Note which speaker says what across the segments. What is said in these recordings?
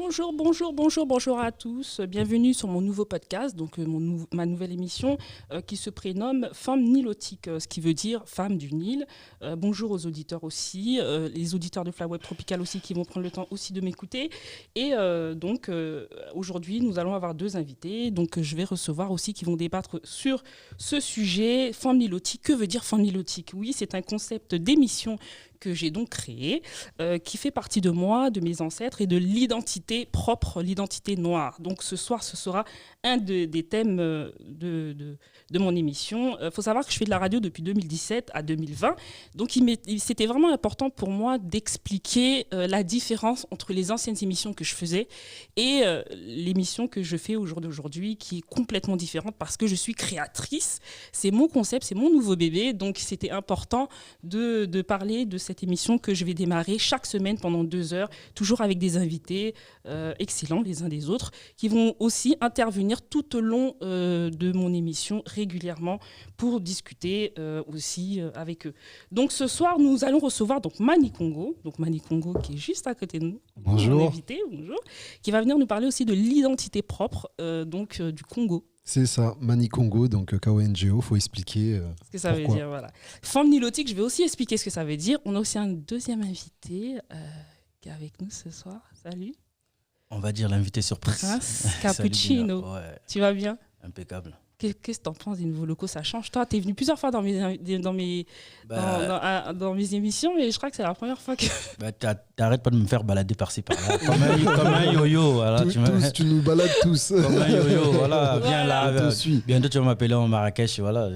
Speaker 1: Bonjour à tous. Bienvenue sur mon nouveau podcast, donc ma nouvelle émission qui se prénomme Femme Nilotique, ce qui veut dire femme du Nil. Bonjour aux auditeurs aussi, les auditeurs de Fly Web Tropical aussi qui vont prendre le temps aussi de m'écouter. Et donc aujourd'hui, nous allons avoir deux invités. Donc je vais recevoir aussi qui vont débattre sur ce sujet. Femme Nilotique, que veut dire femme nilotique? Oui, c'est un concept d'émission que j'ai donc créé, qui fait partie de moi, de mes ancêtres et de l'identité propre, l'identité noire. Donc ce soir, ce sera un des thèmes de mon émission. Il faut savoir que je fais de la radio depuis 2017 à 2020. Donc c'était vraiment important pour moi d'expliquer la différence entre les anciennes émissions que je faisais et l'émission que je fais au jour d'aujourd'hui, qui est complètement différente parce que je suis créatrice. C'est mon concept, c'est mon nouveau bébé. Donc c'était important de parler de cette émission que je vais démarrer chaque semaine pendant 2 heures, toujours avec des invités excellents les uns des autres, qui vont aussi intervenir tout au long de mon émission régulièrement pour discuter aussi avec eux. Donc ce soir, nous allons recevoir donc Mani Congo qui est juste à côté de nous.
Speaker 2: Bonjour.
Speaker 1: Mon invité, bonjour, qui va venir nous parler aussi de l'identité propre du Congo.
Speaker 2: C'est ça, Mani Congo, donc KONGO, faut expliquer
Speaker 1: ce que ça veut dire, voilà. Femme nilotique, je vais aussi expliquer ce que ça veut dire. On a aussi un deuxième invité qui est avec nous ce soir. Salut.
Speaker 3: On va dire l'invité surprise.
Speaker 1: Prince Cappuccino.
Speaker 3: Ouais.
Speaker 1: Tu vas bien?
Speaker 3: Impeccable.
Speaker 1: Qu'est-ce que t'en penses des nouveaux locaux? Ça change. Toi, t'es venu plusieurs fois dans mes émissions, mais je crois que c'est la première fois que...
Speaker 3: T'arrêtes pas de me faire balader par-ci par-là. Comme un yo-yo. Voilà,
Speaker 2: tu nous balades tous.
Speaker 3: Comme un yo-yo, voilà. Viens là.
Speaker 2: On te suit.
Speaker 3: Bientôt, tu vas m'appeler en Marrakech. Voilà.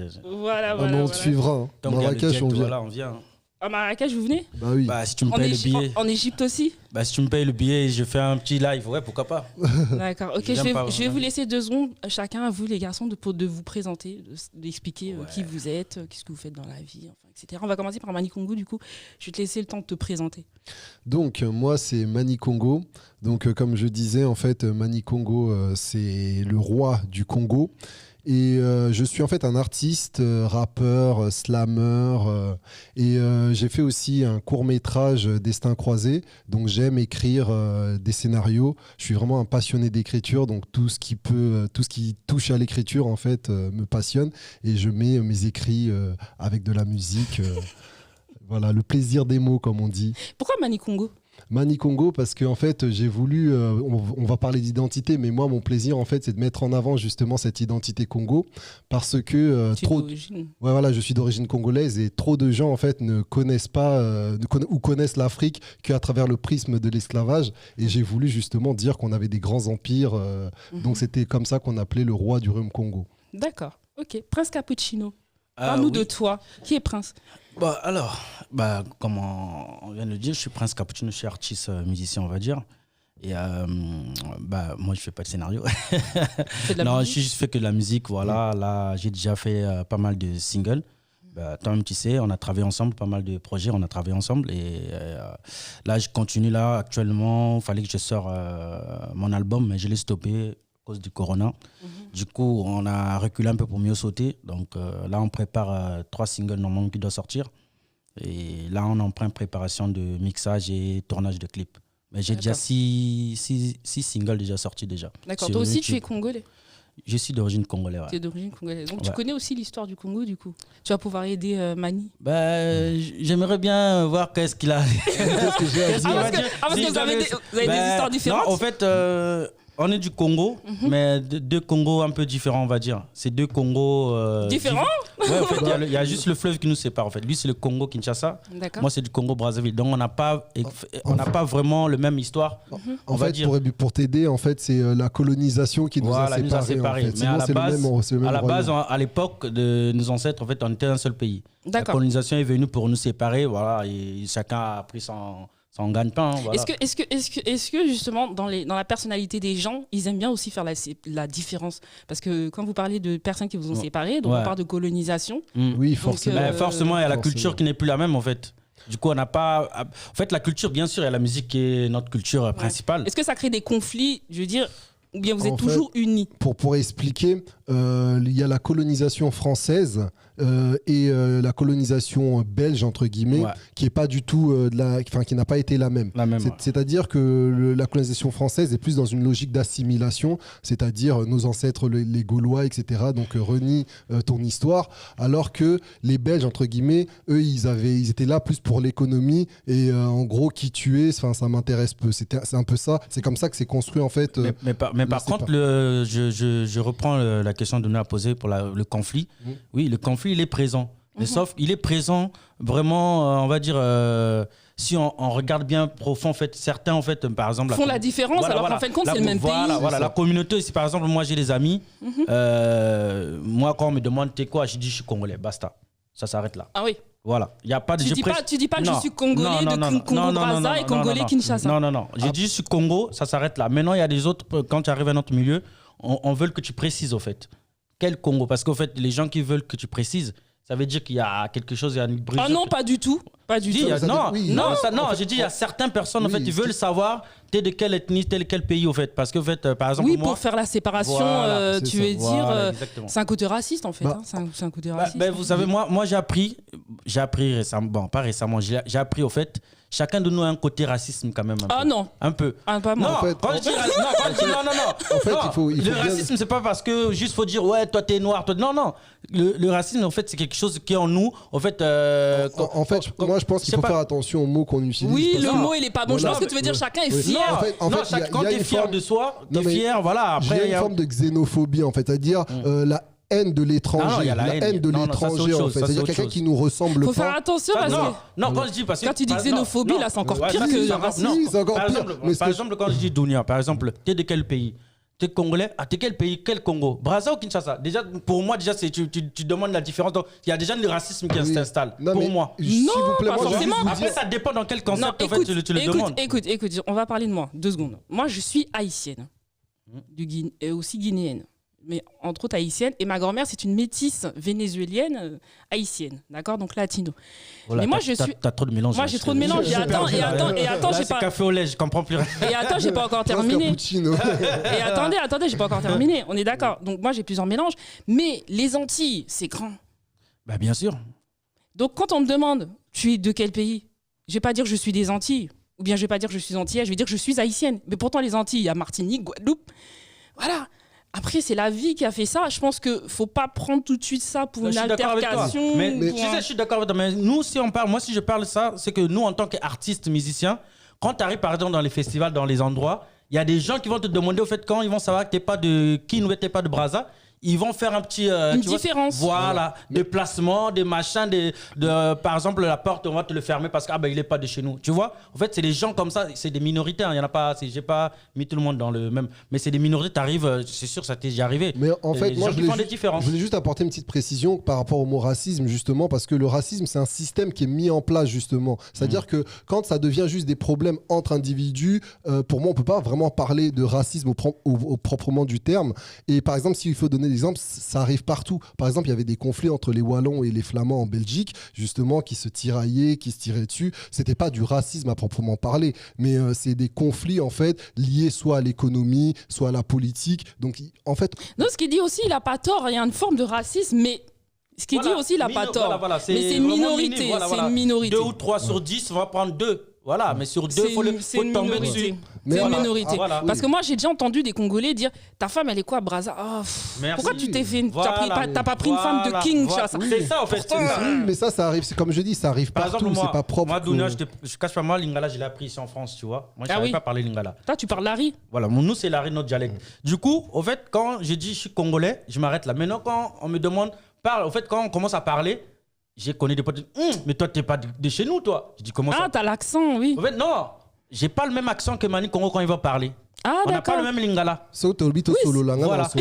Speaker 2: On te suivra. Hein. Marrakech, on vient.
Speaker 3: Voilà, on vient.
Speaker 1: À Marrakech, vous venez?
Speaker 2: Bah oui.
Speaker 3: Si tu me payes le billet.
Speaker 1: En Égypte aussi?
Speaker 3: Si tu me payes le billet, je fais un petit live. Ouais, pourquoi pas?
Speaker 1: D'accord. Ok, je vais vous laisser 2 secondes, chacun à vous, les garçons, de vous présenter, d'expliquer qui vous êtes, qu'est-ce que vous faites dans la vie, enfin, etc. On va commencer par Mani Congo, du coup. Je vais te laisser le temps de te présenter.
Speaker 2: Donc, moi, c'est Mani Congo. Donc, comme je disais, en fait, Mani Congo, c'est le roi du Congo. Et je suis en fait un artiste, rappeur, slammer et j'ai fait aussi un court-métrage Destin croisé. Donc j'aime écrire des scénarios. Je suis vraiment un passionné d'écriture, donc tout ce qui touche à l'écriture en fait me passionne et je mets mes écrits avec de la musique. Voilà, le plaisir des mots comme on dit.
Speaker 1: Pourquoi Mani Congo ?
Speaker 2: Mani Congo parce que en fait j'ai voulu on va parler d'identité, mais moi mon plaisir en fait c'est de mettre en avant justement cette identité Congo parce que je suis d'origine congolaise et trop de gens en fait ne connaissent pas ou connaissent l'Afrique qu'à travers le prisme de l'esclavage, et j'ai voulu justement dire qu'on avait des grands empires donc c'était comme ça qu'on appelait le roi du royaume Congo.
Speaker 1: D'accord, ok. Prince Cappuccino, parle-nous de toi. Qui est Prince ?
Speaker 3: Comme on vient de le dire, je suis Prince Cappuccino, je suis artiste, musicien, on va dire. Et moi, je fais pas de scénario. Non, je fais que de la musique, voilà. Là, j'ai déjà fait pas mal de singles. Toi-même, tu sais, on a travaillé ensemble, pas mal de projets, on a travaillé ensemble. Et là, je continue là, actuellement. Il fallait que je sorte mon album, mais je l'ai stoppé à cause du corona. Du coup, on a reculé un peu pour mieux sauter. Donc là, on prépare 3 singles normalement qui doivent sortir. Et là, on est en pleine préparation de mixage et tournage de clips. Mais j'ai déjà 6 singles déjà sortis déjà. D'accord.
Speaker 1: Toi aussi, tu es congolais?
Speaker 3: Je suis d'origine congolaise.
Speaker 1: Tu es d'origine congolaise. Donc tu connais aussi l'histoire du Congo, du coup. Tu vas pouvoir aider Mani.
Speaker 3: J'aimerais bien voir qu'est-ce qu'il a.
Speaker 1: Qu'est-ce que j'ai à dire. Parce que vous avez des histoires différentes.
Speaker 3: Non, en fait, on est du Congo, mais 2 Congos un peu différents, on va dire. C'est 2 Congos...
Speaker 1: différents?
Speaker 3: Ouais, en fait, il y a juste le fleuve qui nous sépare, en fait. Lui, c'est le Congo Kinshasa. Moi, c'est du Congo Brazzaville. Donc, on n'a pas vraiment le même histoire.
Speaker 2: En fait, pour t'aider, en fait, c'est la colonisation qui nous a séparés. En fait.
Speaker 3: Mais à la base, à l'époque de nos ancêtres, en fait, on était un seul pays. La colonisation est venue pour nous séparer, voilà, et chacun a pris son gagne-pain. Voilà.
Speaker 1: Est-ce que justement, dans la personnalité des gens, ils aiment bien aussi faire la différence? Parce que quand vous parlez de personnes qui vous ont séparés, donc on parle de colonisation.
Speaker 2: Oui, forcément.
Speaker 3: Forcément, il y a la culture qui n'est plus la même, en fait. Du coup, on n'a pas... En fait, la culture, bien sûr, il y a la musique qui est notre culture principale.
Speaker 1: Est-ce que ça crée des conflits, je veux dire, ou bien vous êtes toujours unis?
Speaker 2: Pour expliquer, il y a la colonisation française et la colonisation belge, entre guillemets, qui est pas du tout qui n'a pas été la même. C'est-à-dire que la colonisation française est plus dans une logique d'assimilation, c'est-à-dire nos ancêtres, les Gaulois, etc. Donc renie ton histoire, alors que les Belges, entre guillemets, eux, ils étaient là plus pour l'économie et en gros, qui tu es, ça m'intéresse peu. C'est un peu ça. C'est comme ça que c'est construit en fait.
Speaker 3: Mais par contre, je reprends la question que nous a posée pour le conflit. Oui, le conflit, il est présent. Mais sauf il est présent vraiment, on va dire, si on regarde bien profond, en fait, certains, en fait, par exemple...
Speaker 1: font la différence, alors qu'en fin de compte, c'est le même pays.
Speaker 3: Voilà, la communauté, si par exemple, moi, j'ai des amis, moi, quand on me demande, t'es quoi, je dis, je suis congolais, basta. Ça s'arrête là.
Speaker 1: Ah oui.
Speaker 3: Voilà, il y a pas de.
Speaker 1: Tu dis pas que je suis congolais de Congo-Brazza et congolais Kinshasa.
Speaker 3: Non. J'ai dit je suis Congo, ça s'arrête là. Maintenant, il y a des autres. Quand tu arrives à notre milieu, on veut que tu précises au fait. Quel Congo? Parce qu'au fait, les gens qui veulent que tu précises, ça veut dire qu'il y a quelque chose, il y a une brise.
Speaker 1: Ah non, pas du tout. Pas du tout.
Speaker 3: J'ai dit il y a certaines personnes, en fait, ils veulent savoir t'es de quelle ethnie, tel quel pays, au fait. Parce que, en fait, par exemple, moi,
Speaker 1: pour faire la séparation, tu veux dire, c'est un côté raciste, en fait. C'est un côté raciste.
Speaker 3: Vous savez, moi j'ai appris récemment, bon, pas récemment, j'ai appris, au fait, chacun de nous a un côté racisme quand même.
Speaker 1: Non.
Speaker 3: Un peu.
Speaker 1: Pas moi.
Speaker 3: Non, en fait,
Speaker 2: En fait,
Speaker 3: le racisme, c'est pas parce que juste faut dire, ouais, toi t'es noir. Toi... Non. Le racisme, en fait, c'est quelque chose qui est en nous. En fait,
Speaker 2: moi, je pense qu'il faut faire attention aux mots qu'on utilise.
Speaker 1: Oui, le mot, il est pas bon. Je pense que tu veux dire chacun est fier.
Speaker 3: Quand t'es fier de soi, t'es fier, voilà.
Speaker 2: Après, il y a une forme de xénophobie, en fait, c'est-à-dire la haine de l'étranger, la haine de l'étranger, en fait. C'est-à-dire quelqu'un qui nous ressemble pas.
Speaker 1: Faut faire attention parce que...
Speaker 3: Non, quand je dis...
Speaker 1: Quand tu dis xénophobie, là, c'est encore pire que le racisme.
Speaker 2: C'est encore pire.
Speaker 3: Par exemple, quand je dis Dounia, par exemple, t'es de quel pays? T'es congolais? Ah, t'es quel pays? Quel Congo? Brazza ou Kinshasa? Déjà, pour moi, déjà, tu demandes la différence. Donc, il y a déjà le racisme qui s'installe. Pour moi.
Speaker 1: Non, pas forcément.
Speaker 3: Après, ça dépend dans quel concept, en fait, tu le demandes.
Speaker 1: Écoute, on va parler de moi. 2 secondes. Moi, je suis haïtienne. Et aussi guinéenne. Mais entre autres haïtienne. Et ma grand-mère, c'est une métisse vénézuélienne haïtienne. D'accord? Donc latino.
Speaker 3: Voilà, mais moi, je suis. T'as trop de mélange.
Speaker 1: Moi, j'ai trop de mélange. Et attends, j'ai pas.
Speaker 3: Café au lait, je comprends plus rien.
Speaker 1: Et attends, j'ai pas encore terminé. Et attendez, j'ai pas encore terminé. On est d'accord. Donc, moi, j'ai plusieurs mélanges. Mais les Antilles, c'est grand.
Speaker 3: Bah, bien sûr.
Speaker 1: Donc, quand on me demande, tu es de quel pays? Je vais pas dire je suis des Antilles. Ou bien je vais pas dire je suis antillaise. Je vais dire je suis haïtienne. Mais pourtant, les Antilles, il y a Martinique, Guadeloupe. Voilà. Après, c'est la vie qui a fait ça. Je pense qu'il ne faut pas prendre tout de suite ça pour une altercation.
Speaker 3: Mais tu sais, je suis d'accord avec toi. Mais nous, si on parle, moi, si je parle de ça, c'est que nous, en tant qu'artistes, musiciens, quand tu arrives, par exemple, dans les festivals, dans les endroits, il y a des gens qui vont te demander, au fait, quand ils vont savoir que tu n'es pas de Kin ou tu n'es pas de Brazza, ils vont faire un petit...
Speaker 1: une différence.
Speaker 3: Voilà, des placements, des machins, par exemple, la porte, on va te le fermer parce qu'il n'est pas de chez nous. Tu vois? En fait, c'est des gens comme ça, c'est des minorités. Il y en a pas, j'ai pas mis tout le monde dans le même... Mais c'est des minorités, tu arrives, c'est sûr, ça t'est déjà arrivé.
Speaker 2: Mais en fait, moi, je voulais juste apporter une petite précision par rapport au mot racisme, justement, parce que le racisme, c'est un système qui est mis en place, justement. C'est-à-dire que quand ça devient juste des problèmes entre individus, pour moi, on ne peut pas vraiment parler de racisme au proprement du terme. Et par exemple, s'il faut donner exemple, ça arrive partout. Par exemple, il y avait des conflits entre les Wallons et les Flamands en Belgique, justement, qui se tiraillaient, qui se tiraient dessus. C'était pas du racisme à proprement parler, mais c'est des conflits, en fait, liés soit à l'économie, soit à la politique. Donc, en fait...
Speaker 1: Non, ce qu'il dit aussi, il n'a pas tort. Il y a une forme de racisme, mais... Ce qu'il dit aussi, il n'a pas tort. Mais c'est une minorité. C'est une minorité.
Speaker 3: 2 ou 3 sur 10, on va prendre 2. Voilà, mais sur 2, il faut tomber dessus.
Speaker 1: C'est une minorité. Parce que moi, j'ai déjà entendu des Congolais dire ta femme, elle est quoi, Brazza? Pourquoi tu t'es fait t'as pas pris une femme de Kinshasa?
Speaker 3: C'est ça, en fait.
Speaker 2: Oui, mais ça arrive. C'est comme je dis, ça arrive partout. C'est pas propre.
Speaker 3: Moi, Dounia, je cache pas, moi, Lingala, je l'ai appris ici en France, tu vois. Moi, je ne savais pas parler Lingala.
Speaker 1: Toi, tu parles Lari?
Speaker 3: Voilà, nous, c'est Lari, notre dialecte. Du coup, au fait, quand je dis je suis Congolais, je m'arrête là. Maintenant, quand on me demande, au fait, quand on commence à parler, j'ai connu des potes, mais toi, t'es pas de chez nous, toi. Je dis, comment ça?
Speaker 1: Ah, t'as l'accent, oui.
Speaker 3: En fait, non, j'ai pas le même accent que Mani Congo quand il va parler.
Speaker 1: Ah,
Speaker 3: on n'a pas le même lingala.
Speaker 2: Voilà.
Speaker 3: En fait,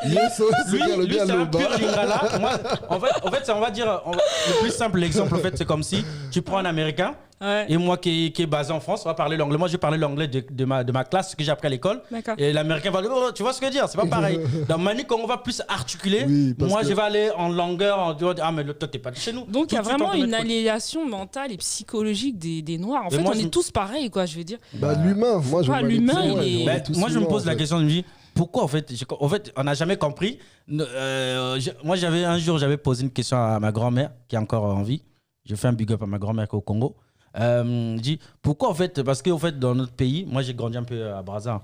Speaker 3: lui, c'est un pur lingala. Moi, en fait, on va dire, le plus simple exemple, en fait, c'est comme si tu prends un Américain. Ouais. Et moi qui est basé en France, on va parler l'anglais. Moi, je vais parler l'anglais de ma classe, ce que j'ai appris à l'école. Et l'Américain va dire, tu vois ce que je veux dire? C'est pas pareil. Dans Mani, quand on va plus articuler, moi, je vais aller en longueur, en disant, ah, mais toi, t'es pas de chez nous.
Speaker 1: Donc, il y a vraiment une aliénation mentale et psychologique des Noirs. En fait, on est tous pareils, quoi, je veux dire.
Speaker 2: L'humain, moi, je
Speaker 3: me pose la question, je me dis, pourquoi en fait, on n'a jamais compris. Moi, j'avais posé une question à ma grand-mère qui est encore en vie. Je fais un big up à ma grand-mère qui est au Congo. Je dis pourquoi en fait, parce que en fait, dans notre pays, moi j'ai grandi un peu à Brazza.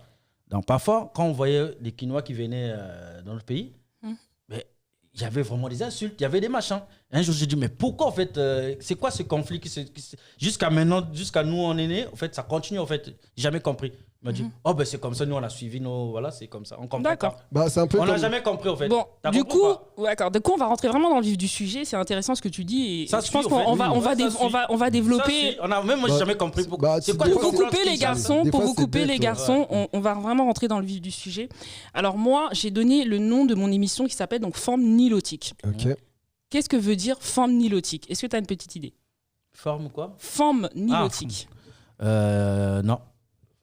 Speaker 3: Donc parfois, quand on voyait les Quinois qui venaient dans notre pays, il y avait vraiment des insultes, il y avait des machins. Et un jour, j'ai dit, mais pourquoi, en fait, c'est quoi ce conflit jusqu'à maintenant, jusqu'à nous, on est nés, en fait, ça continue, en fait. J'ai jamais compris. Il m'a dit, oh, ben c'est comme ça, nous, on a suivi nos. Voilà, c'est comme ça. On comprend.
Speaker 1: D'accord.
Speaker 2: Bah, c'est un peu
Speaker 3: on n'a jamais compris, en fait.
Speaker 1: Bon, du coup, on va rentrer vraiment dans le vif du sujet. C'est intéressant ce que tu dis. Et
Speaker 3: ça
Speaker 1: je pense qu'on va développer.
Speaker 3: Même moi, j'ai jamais compris.
Speaker 1: C'est quoi, pour vous couper les garçons, on va vraiment rentrer dans le vif du sujet. Alors, moi, j'ai donné le nom de mon émission qui s'appelle donc Forme nilotique.
Speaker 2: Ok.
Speaker 1: Qu'est-ce que veut dire forme nilotique? Est-ce que tu as une petite idée?
Speaker 3: Forme quoi?
Speaker 1: Forme nilotique.
Speaker 3: Non.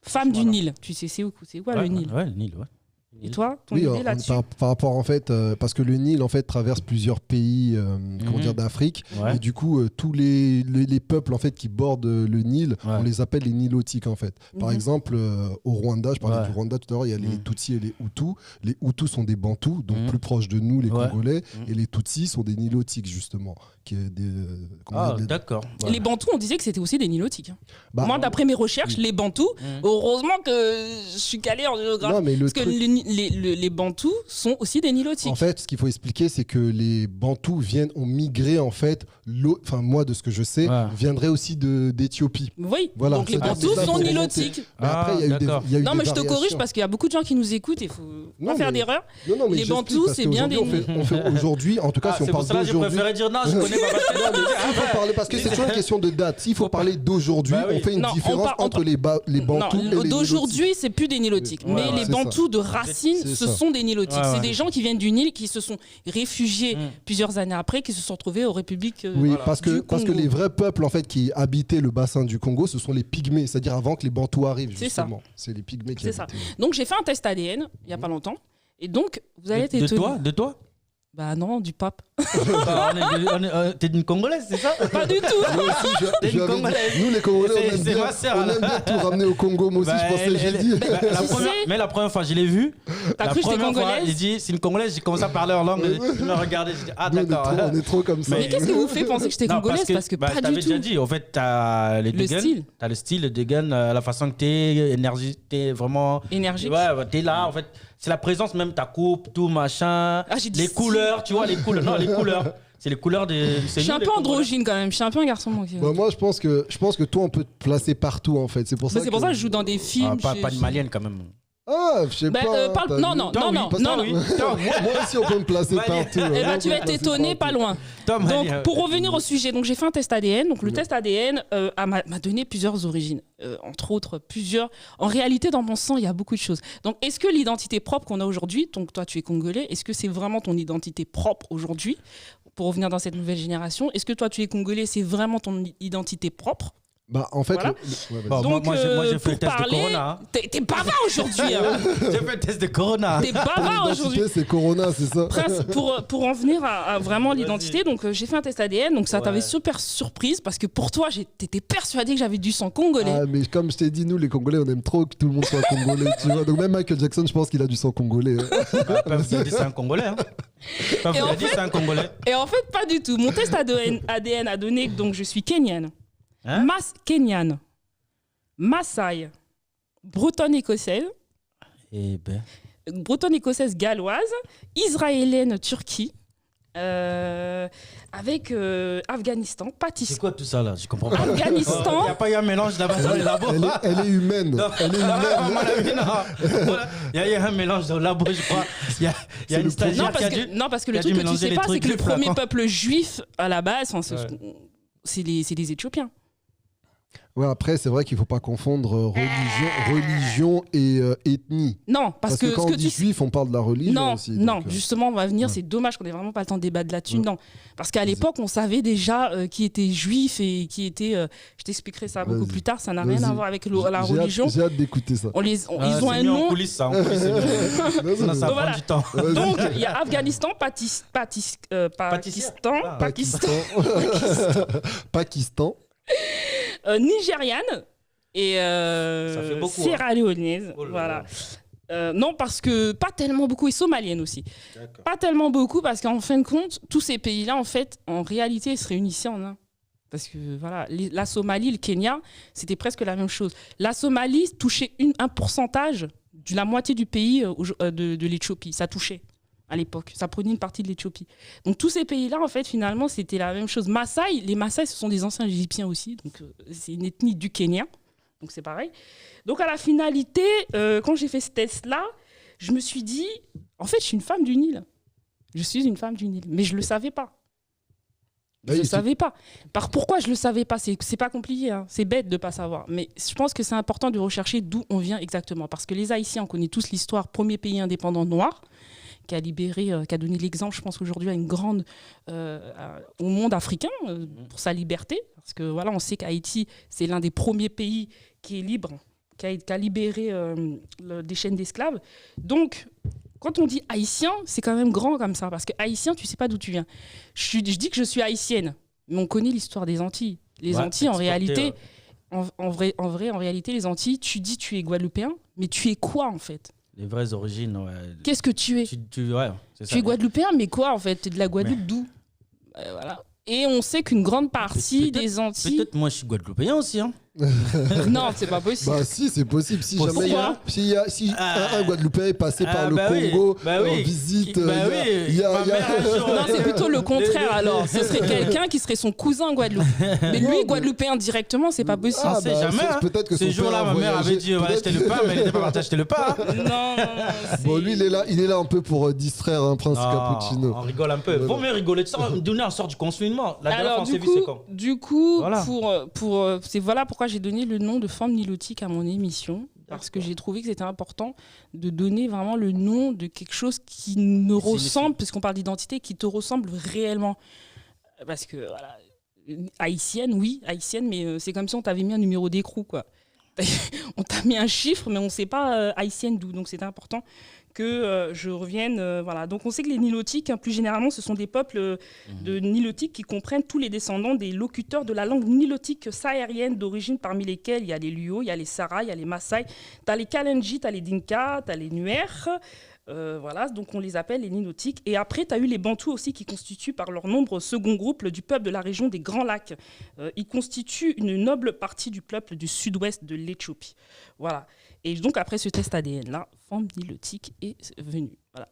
Speaker 1: Femme du Nil. Tu sais, c'est quoi le Nil?
Speaker 3: Ouais, le Nil, ouais.
Speaker 1: Et toi, ton idée là-dessus?
Speaker 2: Par rapport en fait, parce que le Nil en fait traverse plusieurs pays, comment dire, d'Afrique, et du coup tous les peuples en fait qui bordent le Nil, on les appelle les Nilotiques en fait. Par exemple, au Rwanda, je parlais du Rwanda tout à l'heure, il y a les Tutsis et les Hutus. Les Hutus sont des Bantous, donc plus proches de nous, les Congolais, et les Tutsis sont des Nilotiques justement.
Speaker 3: D'accord.
Speaker 1: Ouais. Les Bantous, on disait que c'était aussi des Nilotiques. Moi, d'après mes recherches, les Bantous, heureusement que je suis calé en géographie, parce que les Bantous sont aussi des Nilotiques.
Speaker 2: En fait, ce qu'il faut expliquer, c'est que les Bantous ont migré en fait. Moi, de ce que je sais, viendraient aussi d'Éthiopie.
Speaker 1: Oui. Voilà. Donc les Bantous sont Nilotiques.
Speaker 2: Après, il y a eu
Speaker 1: non, mais je te corrige parce qu'il y a beaucoup de gens qui nous écoutent. Il faut pas faire d'erreur. Les Bantous, c'est bien des.
Speaker 2: Aujourd'hui, en tout cas, si on parle d'aujourd'hui.
Speaker 3: Je préférais dire non, je connais pas.
Speaker 2: Il faut parler parce que c'est toujours une question de date. S'il faut parler d'aujourd'hui, on fait une différence entre les Bantous et les
Speaker 1: d'aujourd'hui, c'est plus des Nilotiques. Mais les Bantous de racine, ce sont des Nilotiques. C'est des gens qui viennent du Nil, qui se sont réfugiés plusieurs années après, qui se sont retrouvés aux républiques.
Speaker 2: Oui, parce que les vrais peuples en fait qui habitaient le bassin du Congo, ce sont les Pygmées, c'est-à-dire avant que les Bantous arrivent. Justement, c'est les Pygmées qui habitaient.
Speaker 1: C'est ça. Donc j'ai fait un test ADN il y a pas longtemps, et donc vous allez être étonnés.
Speaker 3: De toi?
Speaker 1: Bah non, du pape.
Speaker 3: T'es d'une Congolaise, c'est ça?
Speaker 1: Pas du tout.
Speaker 3: T'es une Congolaise.
Speaker 2: Nous les Congolais, on aime bien tout ramener au Congo. Moi aussi, je pensais, j'ai dit.
Speaker 3: Mais la première fois, je l'ai vue.
Speaker 1: T'as cru que j'étais Congolaise?
Speaker 3: J'ai dit, c'est une Congolaise, j'ai commencé à parler en langue. Je me regardais, j'ai dit, ah d'accord.
Speaker 2: On est trop comme ça.
Speaker 1: Mais qu'est-ce qui vous fait penser que j'étais Congolaise? Parce que pas du tout.
Speaker 3: T'avais déjà dit, en fait, t'as les Degen. T'as le style, le Degen, la façon que t'es vraiment.
Speaker 1: Énergique.
Speaker 3: Ouais, t'es là, en fait. C'est la présence même, ta coupe, tout machin, les couleurs, tu vois, les couleurs. Non, les couleurs. C'est les couleurs des.
Speaker 1: Je suis un peu androgyne quand même. Je suis un peu un garçon.
Speaker 2: Moi, je pense que toi, on peut te placer partout en fait. C'est pour ça.
Speaker 1: C'est pour ça que je joue dans des films.
Speaker 3: Pas une malienne quand même.
Speaker 2: Ah, je sais pas.
Speaker 1: Non.
Speaker 2: Moi aussi, on peut me placer partout.
Speaker 1: Tu vas être étonné, pas loin. Donc, pour revenir au sujet, donc j'ai fait un test ADN. Donc, le test ADN m'a donné plusieurs origines, entre autres plusieurs. En réalité, dans mon sang, il y a beaucoup de choses. Donc, est-ce que l'identité propre qu'on a aujourd'hui, donc toi, tu es congolais, est-ce que c'est vraiment ton identité propre aujourd'hui, pour revenir dans cette nouvelle génération? Est-ce que toi, tu es congolais, c'est vraiment ton identité propre?
Speaker 2: Bah en fait,
Speaker 1: voilà. Donc,
Speaker 3: moi j'ai fait le test de Corona.
Speaker 1: T'es bavard aujourd'hui.
Speaker 3: J'ai fait le test de Corona.
Speaker 1: T'es bavard aujourd'hui.
Speaker 2: C'est Corona, c'est ça.
Speaker 1: Prince, pour en venir à vraiment l'identité, donc j'ai fait un test ADN, donc ça t'avait super surprise parce que pour toi, t'étais persuadé que j'avais du sang congolais.
Speaker 2: Ah, mais comme je t'ai dit, nous les Congolais, on aime trop que tout le monde soit congolais, tu vois. Donc même Michael Jackson, je pense qu'il a du sang congolais.
Speaker 3: Vous avez dit c'est un Congolais. Vous avez dit c'est un Congolais.
Speaker 1: Et en fait, pas du tout. Mon test ADN a donné donc je suis kenyane. Kenyane, Maasai, bretonne écossaise, bretonne écossaise galloise, israélienne Turquie, avec Afghanistan, Pakistan.
Speaker 3: C'est quoi tout ça là? Je comprends pas.
Speaker 1: Afghanistan.
Speaker 3: Il n'y a pas eu un mélange là-bas dans les labos.
Speaker 2: Elle est humaine.
Speaker 3: Il y a un mélange dans le labo, je crois. Il y a une stagiaire qui a dû.
Speaker 1: Non, parce que le truc que tu sais pas, c'est que le premier peuple juif à la base, c'est les Éthiopiens.
Speaker 2: Ouais, après, c'est vrai qu'il ne faut pas confondre religion et ethnie.
Speaker 1: Non, parce que
Speaker 2: quand on dit juif, on parle de la religion aussi.
Speaker 1: Non, justement, on va venir. C'est dommage qu'on n'ait vraiment pas le temps de débattre là-dessus. Non, parce qu'à l'époque, on savait déjà qui était juif et qui était. Je t'expliquerai ça beaucoup plus tard. Ça n'a rien à voir avec la religion.
Speaker 2: J'ai hâte d'écouter ça.
Speaker 1: Ils ont un nom.
Speaker 3: En coulisses, ça. Ça prend du temps.
Speaker 1: Donc, il y a Afghanistan,
Speaker 2: Pakistan.
Speaker 1: Nigériane et Sierra Leonaise. Voilà. Non, parce que pas tellement beaucoup, et somalienne aussi. D'accord. Pas tellement beaucoup, parce qu'en fin de compte, tous ces pays-là, en fait, en réalité, ils se réunissaient en un. Parce que voilà, la Somalie, le Kenya, c'était presque la même chose. La Somalie touchait un pourcentage de la moitié du pays de l'Éthiopie. Ça touchait à l'époque. Ça prenait une partie de l'Éthiopie. Donc tous ces pays-là, en fait, finalement, c'était la même chose. Maasai, les Maasai, ce sont des anciens Égyptiens aussi. Donc c'est une ethnie du Kenya. Donc c'est pareil. Donc à la finalité, quand j'ai fait ce test-là, je me suis dit, en fait, je suis une femme du Nil. Je suis une femme du Nil. Mais je ne le savais pas. Je ne le savais pas. Pourquoi je ne le savais pas ? C'est pas compliqué, hein. C'est bête de ne pas savoir. Mais je pense que c'est important de rechercher d'où on vient exactement. Parce que les Haïtiens, on connaît tous l'histoire, premier pays indépendant noir, qui a libéré, qui a donné l'exemple, je pense, aujourd'hui, à une grande, au monde africain, pour sa liberté. Parce que voilà, on sait qu'Haïti, c'est l'un des premiers pays qui est libre, qui a libéré des chaînes d'esclaves. Donc, quand on dit haïtien, c'est quand même grand comme ça, parce que haïtien, tu sais pas d'où tu viens. Je dis que je suis haïtienne, mais on connaît l'histoire des Antilles. Les Antilles, en réalité, en réalité, les Antilles, tu dis tu es guadeloupéen, mais tu es quoi en fait ?
Speaker 3: Les vraies origines, ouais.
Speaker 1: Qu'est-ce que tu es ?
Speaker 3: Tu
Speaker 1: es guadeloupéen, mais quoi en fait ? Tu es de la Guadeloupe, d'où ? Voilà. Et on sait qu'une grande partie des Antilles...
Speaker 3: Peut-être moi je suis guadeloupéen aussi, hein.
Speaker 1: Non, c'est pas possible.
Speaker 2: Bah si, c'est possible. Si jamais un Guadeloupéen est passé par le Congo en visite,
Speaker 1: non, c'est plutôt le contraire alors. Ce serait quelqu'un qui serait son cousin Guadeloupe. Mais lui, Guadeloupéen directement, c'est pas possible.
Speaker 3: On sait jamais. Peut-être que ce jour-là, ma mère avait dit on va acheter le pain, mais elle n'était pas partie acheter le pain.
Speaker 1: Non.
Speaker 2: Bon, lui, il est là un peu pour distraire un prince cappuccino.
Speaker 3: On rigole un peu. Vaut mieux rigoler de ça. Donner un sort du confinement. La dernière fois, on s'est vu, c'est quand ?
Speaker 1: Du coup, c'est voilà pourquoi j'ai donné le nom de femme nilotique à mon émission, parce que j'ai trouvé que c'était important de donner vraiment le nom de quelque chose qui me ressemble, puisqu'on parle d'identité, qui te ressemble réellement. Parce que, voilà, haïtienne, mais c'est comme si on t'avait mis un numéro d'écrou, quoi. On t'a mis un chiffre, mais on ne sait pas haïtienne d'où. Donc c'était important que je revienne. Voilà. Donc on sait que les nilotiques, hein, plus généralement, ce sont des peuples de nilotiques qui comprennent tous les descendants des locuteurs de la langue nilotique saharienne d'origine, parmi lesquels il y a les Luo, il y a les Sara, il y a les Maasai, tu as les Kalenji, tu as les Dinka, tu as les Nuer. Voilà, donc on les appelle les nilotiques. Et après, tu as eu les Bantous aussi qui constituent par leur nombre second groupe du peuple de la région des Grands Lacs. Ils constituent une noble partie du peuple du sud-ouest de l'Éthiopie. Voilà. Et donc après ce test ADN-là, femme nilotique est venue. Voilà.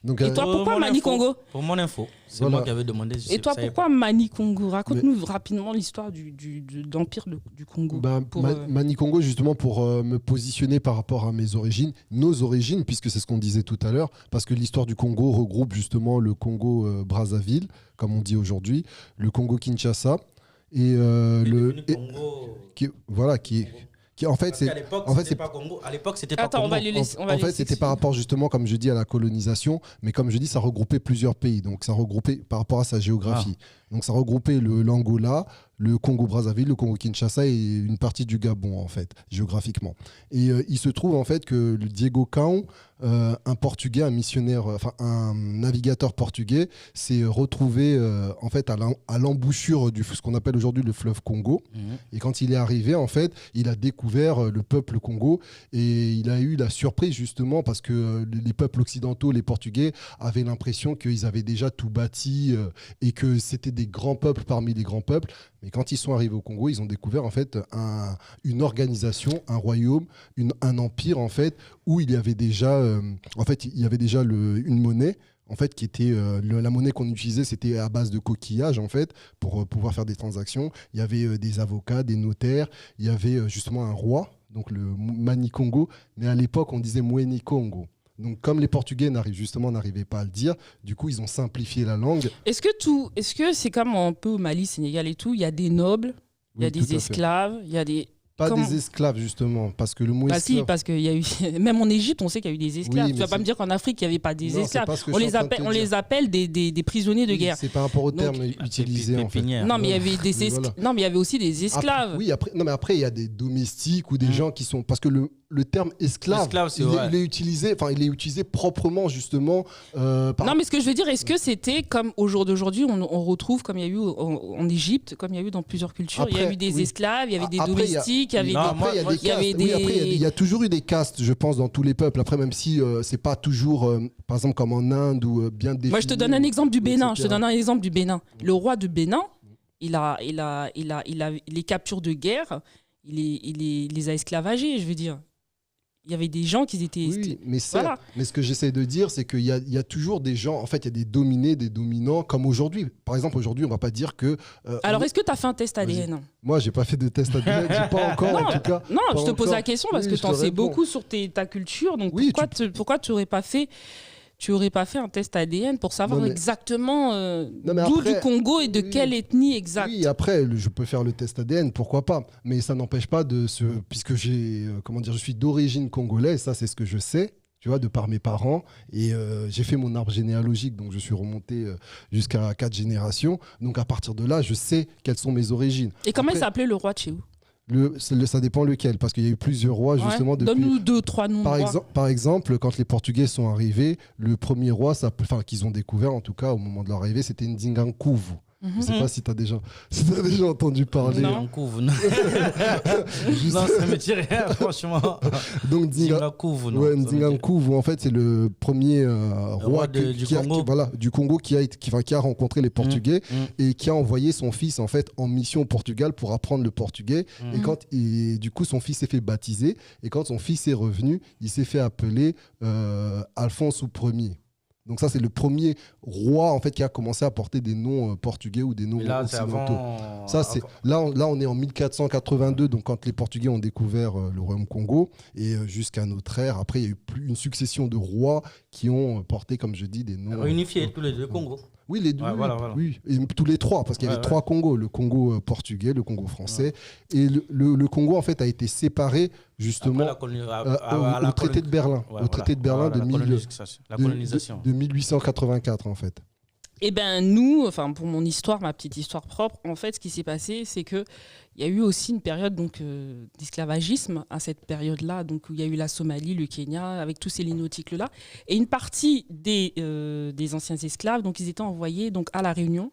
Speaker 2: Donc,
Speaker 1: et toi, pourquoi Mani Congo ?
Speaker 3: Pour mon info, c'est moi qui avais demandé.
Speaker 1: Et toi, pourquoi Mani Congo ? Raconte-nous rapidement l'histoire d'Empire du Congo.
Speaker 2: Mani Congo, justement, pour me positionner par rapport à nos origines, puisque c'est ce qu'on disait tout à l'heure, parce que l'histoire du Congo regroupe justement le Congo Brazzaville, comme on dit aujourd'hui, le Congo Kinshasa, et
Speaker 3: Congo...
Speaker 2: en fait,
Speaker 3: c'était pas Congo. À l'époque, c'était pas Congo.
Speaker 2: En fait, c'était par rapport justement, comme je dis, à la colonisation. Mais comme je dis, ça regroupait plusieurs pays. Donc, ça regroupait par rapport à sa géographie. Donc, ça regroupait l'Angola, le Congo-Brazzaville, le Congo-Kinshasa et une partie du Gabon, en fait, géographiquement. Et il se trouve, en fait, que le Diego Caon, un Portugais, un missionnaire, un navigateur portugais, s'est retrouvé, en fait, à l'embouchure de ce qu'on appelle aujourd'hui le fleuve Congo. Et quand il est arrivé, en fait, il a découvert le peuple Congo et il a eu la surprise, justement, parce que les peuples occidentaux, les Portugais, avaient l'impression qu'ils avaient déjà tout bâti et que c'était des grands peuples parmi les grands peuples. Mais quand ils sont arrivés au Congo, ils ont découvert en fait une organisation, un royaume, un empire en fait, où il y avait déjà, une monnaie. En fait, qui était la monnaie qu'on utilisait, c'était à base de coquillages en fait pour pouvoir faire des transactions. Il y avait des avocats, des notaires. Il y avait justement un roi, donc le Mani Congo. Mais à l'époque, on disait Mweni Congo. Donc, comme les Portugais n'arrivaient pas à le dire, du coup, ils ont simplifié la langue.
Speaker 1: Est-ce que c'est comme un peu au Mali, Sénégal et tout, il y a des nobles, il y a des esclaves, il y a des...
Speaker 2: Pas des esclaves, justement, parce que le mot esclave...
Speaker 1: si, parce qu'il y a eu... Même en Égypte, on sait qu'il y a eu des esclaves. Tu vas pas me dire qu'en Afrique, il n'y avait pas des esclaves. On les appelle des prisonniers de guerre.
Speaker 2: C'est par rapport au terme utilisé, en fait.
Speaker 1: Non, mais il y avait il y avait aussi des esclaves.
Speaker 2: Après, il y a des domestiques ou des gens qui sont... Parce que le terme esclave, il est utilisé proprement justement.
Speaker 1: Non, mais ce que je veux dire, est-ce que c'était comme au jour d'aujourd'hui, on retrouve comme il y a eu en Égypte, comme il y a eu dans plusieurs cultures,
Speaker 2: après,
Speaker 1: il y a eu des esclaves, il y avait des domestiques,
Speaker 2: il y a toujours eu des castes, je pense, dans tous les peuples. Après, même si c'est pas toujours, par exemple, comme en Inde ou bien défini.
Speaker 1: Moi, je te donne un exemple du Bénin. Le roi de Bénin, il a les captures de guerre, il les a esclavagés, je veux dire. Il y avait des gens qui étaient...
Speaker 2: Oui, mais ce que j'essaie de dire, c'est qu'il y a toujours des gens... En fait, il y a des dominés, des dominants, comme aujourd'hui. Par exemple, aujourd'hui, on ne va pas dire que...
Speaker 1: Alors, est-ce que tu as fait un test ADN ?
Speaker 2: Moi, je n'ai pas fait de test ADN, pas encore, en tout cas.
Speaker 1: Non, je te pose la question parce que tu en sais beaucoup sur ta culture. Donc, pourquoi tu n'aurais pas fait... Tu n'aurais pas fait un test ADN pour savoir exactement d'où du Congo et de quelle ethnie exacte.
Speaker 2: Oui, après, je peux faire le test ADN, pourquoi pas. Mais ça n'empêche pas puisque je suis d'origine congolaise, ça c'est ce que je sais, tu vois, de par mes parents. Et j'ai fait mon arbre généalogique, donc je suis remonté jusqu'à 4 générations. Donc à partir de là, je sais quelles sont mes origines.
Speaker 1: Et comment il s'appelait le roi de chez vous ?
Speaker 2: Ça dépend lequel, parce qu'il y a eu plusieurs rois justement.
Speaker 1: Donne-nous 2-3 noms.
Speaker 2: Par exemple, quand les Portugais sont arrivés, le premier roi, qu'ils ont découvert en tout cas au moment de leur arrivée, c'était Ndingankuvu. Je ne sais pas si tu as déjà entendu parler.
Speaker 1: Non,
Speaker 3: non, ça me dit rien, franchement.
Speaker 2: Donc, Ndingankuvu, en fait, c'est le premier roi du Congo qui a rencontré les Portugais et qui a envoyé son fils en fait, en mission au Portugal pour apprendre le portugais. Et du coup, son fils s'est fait baptiser. Et quand son fils est revenu, il s'est fait appeler Alphonse Ier. Donc ça, c'est le premier roi en fait, qui a commencé à porter des noms portugais ou des noms occidentaux. Là, on est en 1482, donc quand les Portugais ont découvert le royaume Congo, et jusqu'à notre ère, après, il y a eu une succession de rois qui ont porté, comme je dis, des noms...
Speaker 3: Réunifiés tous les deux Congos.
Speaker 2: Oui, les deux. Voilà. Oui, et tous les trois, parce qu'il y avait 3 Congos, le Congo portugais, le Congo français, et le Congo en fait a été séparé justement au traité de Berlin, traité de Berlin de 1884 en fait.
Speaker 1: Eh ben nous, enfin pour mon histoire, ma petite histoire propre, en fait, ce qui s'est passé, c'est que il y a eu aussi une période d'esclavagisme à cette période-là, donc où il y a eu la Somalie, le Kenya, avec tous ces lignes nautiques-là, et une partie des anciens esclaves, donc ils étaient envoyés donc à la Réunion,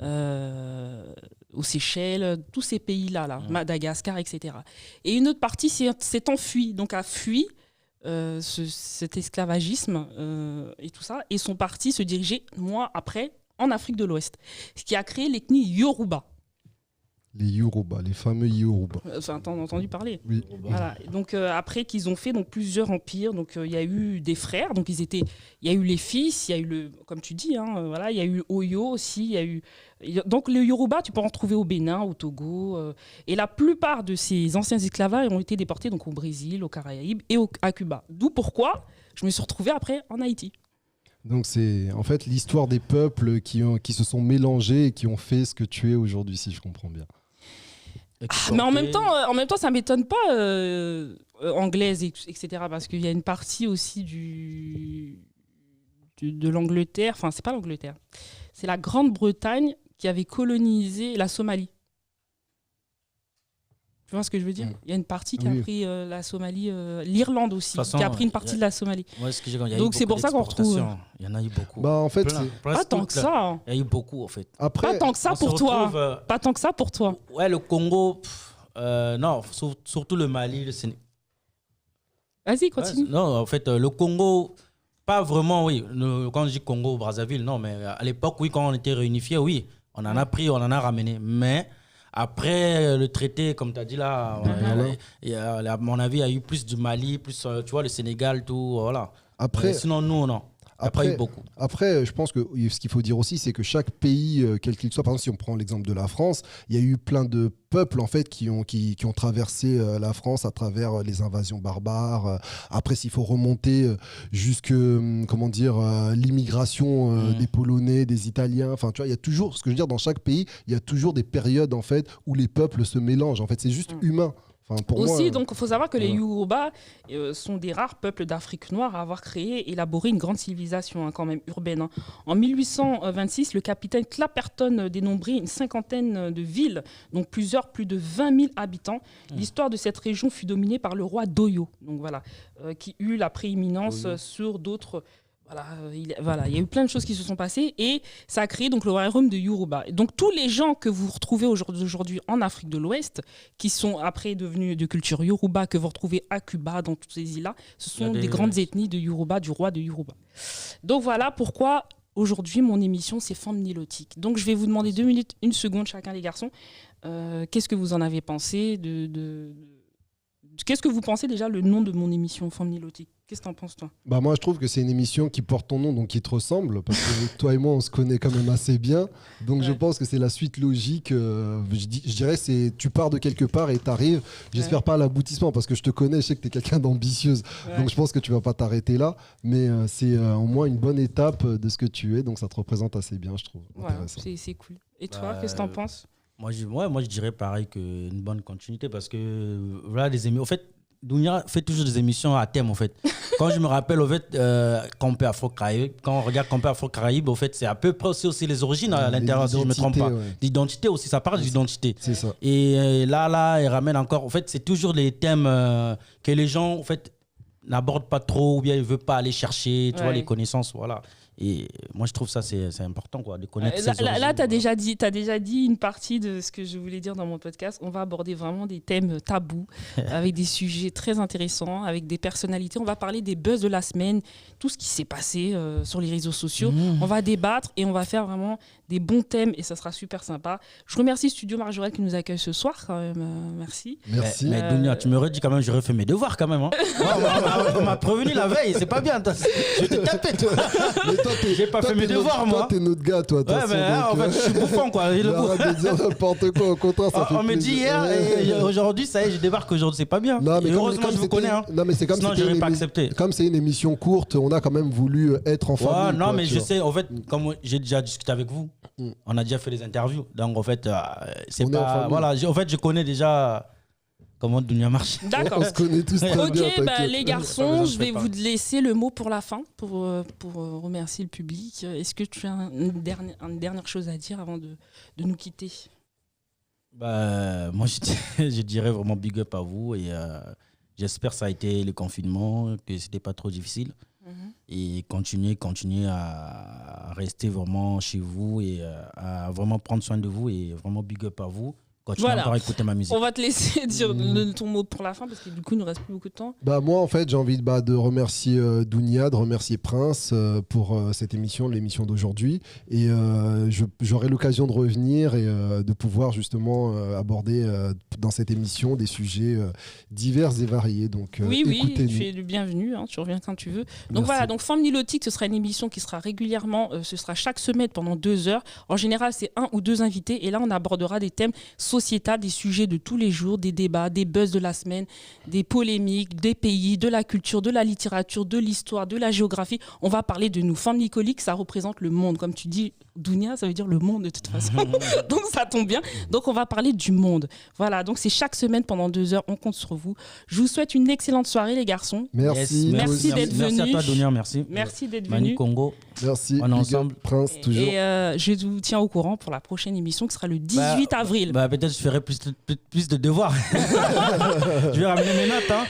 Speaker 1: aux Seychelles, tous ces pays-là, Madagascar, etc. Et une autre partie s'est enfuie, donc a fui cet esclavagisme et tout ça, et sont partis se diriger, après, en Afrique de l'Ouest, ce qui a créé l'ethnie Yoruba.
Speaker 2: Les Yoruba, les fameux Yoruba.
Speaker 1: T'en as entendu parler.
Speaker 2: Oui.
Speaker 1: Voilà. Donc après qu'ils ont fait plusieurs empires, donc il y a eu des frères, donc il y a eu les fils, il y a eu comme tu dis, il y a eu Oyo aussi, donc les Yoruba, tu peux en trouver au Bénin, au Togo, et la plupart de ces anciens esclavages ont été déportés donc au Brésil, aux Caraïbes et à Cuba. D'où pourquoi je me suis retrouvée après en Haïti.
Speaker 2: Donc c'est en fait l'histoire des peuples qui se sont mélangés et qui ont fait ce que tu es aujourd'hui, si je comprends bien.
Speaker 1: Mais en même temps, ça ne m'étonne pas, anglaise, etc. Parce qu'il y a une partie aussi de l'Angleterre, enfin, c'est pas l'Angleterre, c'est la Grande-Bretagne qui avait colonisé la Somalie. Tu vois ce que je veux dire ? Il y a une partie qui a pris la Somalie, l'Irlande aussi, qui a pris une partie de la Somalie. Donc c'est pour ça qu'on retrouve.
Speaker 3: Il y en a eu beaucoup.
Speaker 2: En fait,
Speaker 1: pas tant que ça.
Speaker 3: Il y a eu beaucoup en fait.
Speaker 1: Pas tant que ça pour toi. Pas tant que ça pour toi.
Speaker 3: Ouais, le Congo, non, surtout le Mali, le Sénégal.
Speaker 1: Vas-y, continue.
Speaker 3: Non, en fait, le Congo, pas vraiment, oui. Quand je dis Congo, Brazzaville, non, mais à l'époque, oui, quand on était réunifiés, oui, on en a pris, on en a ramené. Mais après le traité, comme tu as dit là, à mon avis, il y a eu plus du Mali, plus, tu vois, le Sénégal, tout, voilà.
Speaker 2: Après,
Speaker 3: sinon, nous, non. Après,
Speaker 2: je pense que ce qu'il faut dire aussi, c'est que chaque pays, quel qu'il soit, par exemple, si on prend l'exemple de la France, il y a eu plein de peuples en fait, qui ont traversé la France à travers les invasions barbares. Après, s'il faut remonter jusque l'immigration des Polonais, des Italiens, enfin, tu vois, il y a toujours, ce que je veux dire, dans chaque pays, il y a toujours des périodes en fait, où les peuples se mélangent. En fait, c'est juste humain. Pour
Speaker 1: aussi,
Speaker 2: moi,
Speaker 1: donc il faut savoir que les Yoruba sont des rares peuples d'Afrique noire à avoir créé et élaboré une grande civilisation quand même urbaine. En 1826, le capitaine Clapperton dénombrait une cinquantaine de villes, donc plus de 20 000 habitants. L'histoire de cette région fut dominée par le roi d'Oyo, donc voilà, qui eut la prééminence sur d'autres. Voilà, il y a eu plein de choses qui se sont passées et ça a créé donc le royaume de Yoruba. Donc tous les gens que vous retrouvez aujourd'hui en Afrique de l'Ouest, qui sont après devenus de culture Yoruba, que vous retrouvez à Cuba, dans toutes ces îles-là, ce sont des grandes ethnies de Yoruba, du roi de Yoruba. Donc voilà pourquoi aujourd'hui mon émission c'est Femmes Nilotiques. Donc je vais vous demander 2 minutes, 1 seconde chacun les garçons. Qu'est-ce que vous en avez pensé Qu'est-ce que vous pensez déjà le nom de mon émission Femmes Nilotiques? Qu'est-ce que t'en penses, toi?
Speaker 2: Moi, je trouve que c'est une émission qui porte ton nom, donc qui te ressemble, parce que toi et moi, on se connaît quand même assez bien. Donc, je pense que c'est la suite logique. Je dirais, c'est tu pars de quelque part et t'arrives. J'espère pas à l'aboutissement, parce que je te connais, je sais que t'es quelqu'un d'ambitieuse. Donc, je pense que tu vas pas t'arrêter là. Mais c'est au moins une bonne étape de ce que tu es. Donc, ça te représente assez bien, je trouve.
Speaker 1: C'est cool. Et toi, qu'est-ce que t'en penses?
Speaker 3: Moi, je dirais pareil qu'une bonne continuité, parce que voilà, en fait, Dounia fait toujours des émissions à thème, en fait. Quand je me rappelle, en fait, Campé Afro-Caraïbe, quand on regarde Campé Afro-Caraïbe, en fait, c'est à peu près aussi les origines à l'intérieur, si je ne me trompe pas. L'identité aussi, ça parle d'identité.
Speaker 2: C'est ça.
Speaker 3: Et là, il ramène encore, en fait, c'est toujours les thèmes que les gens, en fait, n'abordent pas trop, ou bien ils ne veulent pas aller chercher, tu vois, les connaissances, voilà. Et moi, je trouve ça, c'est important, quoi, de connaître ses origines.
Speaker 1: Là, tu as déjà dit une partie de ce que je voulais dire dans mon podcast. On va aborder vraiment des thèmes tabous, avec des sujets très intéressants, avec des personnalités. On va parler des buzz de la semaine, tout ce qui s'est passé sur les réseaux sociaux. On va débattre et on va faire vraiment des bons thèmes et ça sera super sympa. Je remercie Studio Marjorelle qui nous accueille ce soir, quand même. Merci.
Speaker 2: Merci.
Speaker 3: Mais Dounia, tu m'aurais dit quand même, j'aurais fait mes devoirs quand même. Hein. On m'a prévenu la veille, c'est pas bien. Je t'ai tapé, toi. J'ai pas fait mes devoirs, moi.
Speaker 2: Toi, t'es notre gars, toi.
Speaker 3: Ouais, mais en fait, je suis bouffant, quoi.
Speaker 2: Arrête de dire n'importe quoi, au contraire, ça fait
Speaker 3: on me dit hier et aujourd'hui, ça y est, je débarque aujourd'hui, c'est pas bien.
Speaker 2: Non, mais
Speaker 3: heureusement, je vous connais. Hein.
Speaker 2: Non, mais c'est comme
Speaker 3: sinon, j'aurais pas accepté.
Speaker 2: Comme c'est une émission courte, on a quand même voulu être en famille.
Speaker 3: Non, mais je sais, en fait, comme j'ai déjà discuté avec vous, on a déjà fait des interviews. Donc, en fait, c'est pas. Voilà, en fait, je connais déjà. Comment Dounia marche.
Speaker 1: D'accord.
Speaker 2: On se connaît tous très bien.
Speaker 1: Ok, les garçons, je vais vous laisser le mot pour la fin, pour remercier le public. Est-ce que tu as une dernière chose à dire avant de nous quitter?
Speaker 3: Moi, je dirais vraiment big up à vous. Et j'espère que ça a été le confinement, que c'était pas trop difficile. Et continuez à rester vraiment chez vous et à vraiment prendre soin de vous et vraiment big up à vous. Continuez encore à écouter ma musique.
Speaker 1: On va te laisser dire ton mot pour la fin parce que du coup il nous reste plus beaucoup de temps.
Speaker 2: Moi en fait j'ai envie de remercier Dounia, de remercier Prince pour cette émission, l'émission d'aujourd'hui. Et j'aurai l'occasion de revenir et de pouvoir justement aborder dans cette émission des sujets divers et variés. Donc
Speaker 1: oui, tu es le bienvenu, hein, tu reviens quand tu veux. Donc voilà, donc Femmes Nilotiques, ce sera une émission qui sera régulièrement, ce sera chaque semaine pendant 2 heures. En général c'est 1 ou 2 invités et là on abordera des thèmes sociétal, des sujets de tous les jours, des débats, des buzz de la semaine, des polémiques, des pays, de la culture, de la littérature, de l'histoire, de la géographie. On va parler de nous. Femmes Nicoliques, ça représente le monde. Comme tu dis, Dounia, ça veut dire le monde de toute façon. Donc ça tombe bien. Donc on va parler du monde. Voilà, donc c'est chaque semaine pendant 2 heures. On compte sur vous. Je vous souhaite une excellente soirée, les garçons.
Speaker 2: Merci.
Speaker 1: Merci d'être venus.
Speaker 3: Merci à toi, Dounia. Merci.
Speaker 1: Merci d'être
Speaker 3: Mani
Speaker 1: venus.
Speaker 3: Congo.
Speaker 2: Merci.
Speaker 3: On est ensemble.
Speaker 2: Prince, toujours.
Speaker 1: Et je vous tiens au courant pour la prochaine émission qui sera le 18 avril.
Speaker 3: Peut-être je ferai plus de devoirs. Je vais ramener mes notes. Hein.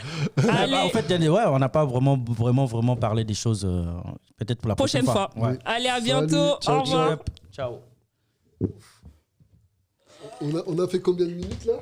Speaker 3: En fait, on n'a pas vraiment parlé des choses. Peut-être pour la prochaine fois.
Speaker 1: Ouais. Allez, à bientôt.
Speaker 2: Ciao,
Speaker 1: au revoir.
Speaker 3: Ciao.
Speaker 2: On a fait combien de minutes là?